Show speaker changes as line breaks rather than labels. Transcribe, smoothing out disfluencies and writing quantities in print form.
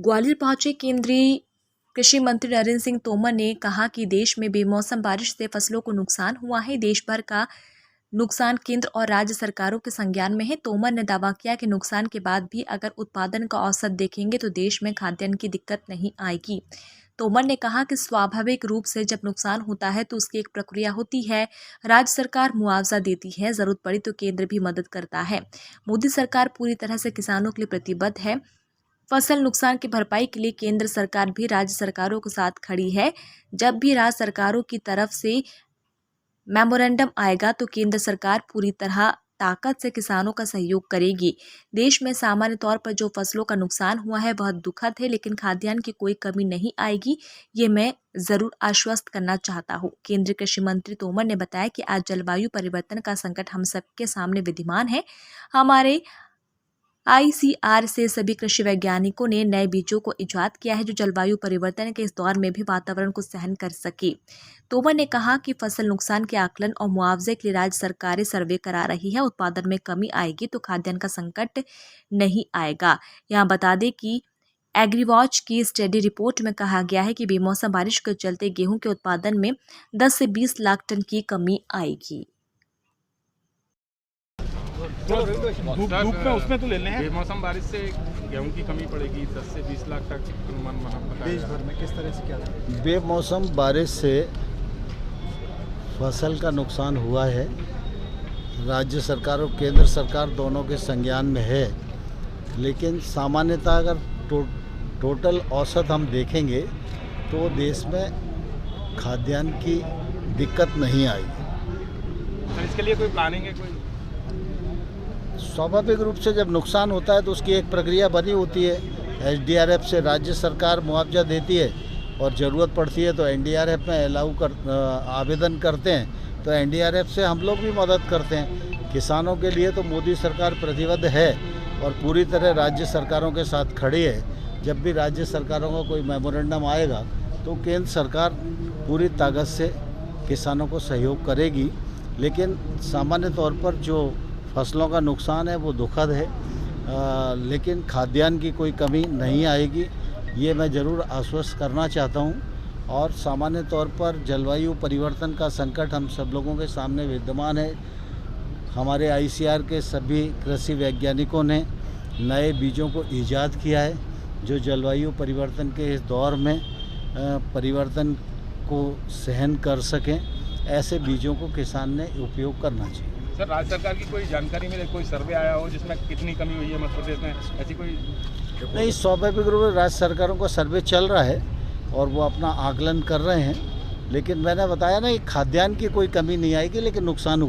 ग्वालियर पहुंचे केंद्रीय कृषि मंत्री नरेंद्र सिंह तोमर ने कहा कि देश में बेमौसम बारिश से फसलों को नुकसान हुआ है। देश भर का नुकसान केंद्र और राज्य सरकारों के संज्ञान में है। तोमर ने दावा किया कि नुकसान के बाद भी अगर उत्पादन का औसत देखेंगे तो देश में खाद्यान्न की दिक्कत नहीं आएगी। तोमर ने कहा कि स्वाभाविक रूप से जब नुकसान होता है तो उसकी एक प्रक्रिया होती है। राज्य सरकार मुआवजा देती है, जरूरत पड़ी तो केंद्र भी मदद करता है। मोदी सरकार पूरी तरह से किसानों के लिए प्रतिबद्ध है। फसल नुकसान की भरपाई के लिए केंद्र सरकार भी राज्य सरकारों के साथ खड़ी है। जब भी राज्य सरकारों की तरफ से मेमोरेंडम आएगा तो केंद्र सरकार पूरी तरह ताकत से किसानों का सहयोग करेगी। देश में सामान्य तौर पर जो फसलों का नुकसान हुआ है वह दुखद है, लेकिन खाद्यान्न की कोई कमी नहीं आएगी, ये मैं जरूर आश्वस्त करना चाहता हूँ। केंद्रीय कृषि मंत्री तोमर ने बताया कि आज जलवायु परिवर्तन का संकट हम सबके सामने विद्यमान है। हमारे ICAR से सभी कृषि वैज्ञानिकों ने नए बीजों को इजाद किया है जो जलवायु परिवर्तन के इस दौर में भी वातावरण को सहन कर सके। तोमर ने कहा कि फसल नुकसान के आकलन और मुआवजे के लिए राज्य सरकारें सर्वे करा रही है। उत्पादन में कमी आएगी तो खाद्यान्न का संकट नहीं आएगा। यहाँ बता दें कि एग्रीवॉच की स्टडी रिपोर्ट में कहा गया है कि बेमौसम बारिश के चलते गेहूं के उत्पादन में 10 से 20 लाख टन की कमी आएगी।
धूप में उसमें तो ले लें।
बेमौसम बारिश से गेहूं की कमी पड़ेगी, 10 से 20 लाख तक अनुमान बताया।
देश भर में किस तरह से क्या है?
बेमौसम बारिश से फसल का नुकसान हुआ है। राज्य सरकार और केंद्र सरकार दोनों के संज्ञान में है, लेकिन सामान्यतः अगर टोटल औसत हम देखेंगे तो देश में खाद्यान्न की दिक्कत नहीं आएगी।
तो इसके लिए कोई प्लानिंग है? कोई
स्वाभाविक रूप से जब नुकसान होता है तो उसकी एक प्रक्रिया बनी होती है। SDRF से राज्य सरकार मुआवजा देती है और ज़रूरत पड़ती है तो NDRF में आवेदन करते हैं, तो NDRF से हम लोग भी मदद करते हैं। किसानों के लिए तो मोदी सरकार प्रतिबद्ध है और पूरी तरह राज्य सरकारों के साथ खड़ी है। जब भी राज्य सरकारों का कोई मेमोरेंडम आएगा तो केंद्र सरकार पूरी ताकत से किसानों को सहयोग करेगी, लेकिन सामान्य तौर पर जो फसलों का नुकसान है वो दुखद है, लेकिन खाद्यान्न की कोई कमी नहीं आएगी, ये मैं ज़रूर आश्वस्त करना चाहता हूँ। और सामान्य तौर पर जलवायु परिवर्तन का संकट हम सब लोगों के सामने विद्यमान है। हमारे ICAR के सभी कृषि वैज्ञानिकों ने नए बीजों को ईजाद किया है जो जलवायु परिवर्तन के इस दौर में परिवर्तन को सहन कर सकें। ऐसे बीजों को किसान ने उपयोग करना चाहिए।
सर, राज्य सरकार की कोई जानकारी मिले, कोई सर्वे आया हो जिसमें कितनी कमी हुई है मध्य प्रदेश में, ऐसी कोई?
नहीं, स्वाभाविक रूप से राज्य सरकारों का सर्वे चल रहा है और वो अपना आकलन कर रहे हैं, लेकिन मैंने बताया ना कि खाद्यान्न की कोई कमी नहीं आएगी, लेकिन नुकसान हुआ।